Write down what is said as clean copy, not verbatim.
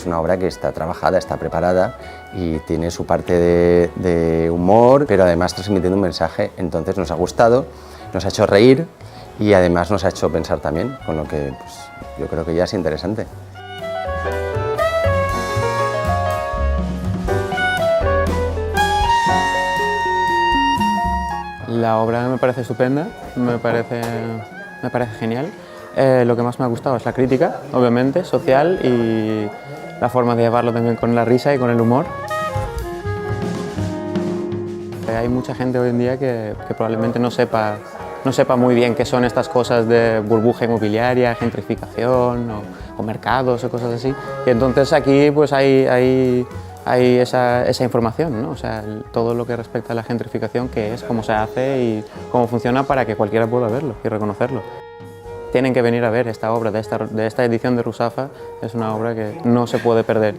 es una obra que está trabajada, está preparada y tiene su parte de humor, pero además transmitiendo un mensaje. Entonces nos ha gustado, nos ha hecho reír y además nos ha hecho pensar también, con lo que pues, yo creo que ya es interesante. La obra me parece estupenda, me parece genial. Lo que más me ha gustado es la crítica, obviamente, social, y la forma de llevarlo también con la risa y con el humor. Hay mucha gente hoy en día que probablemente no sepa muy bien qué son estas cosas de burbuja inmobiliaria, gentrificación o mercados o cosas así. Y entonces aquí pues hay esa información, ¿no? O sea, todo lo que respecta a la gentrificación, qué es, cómo se hace y cómo funciona para que cualquiera pueda verlo y reconocerlo. Tienen que venir a ver esta obra de esta edición de Rusafa, es una obra que no se puede perder.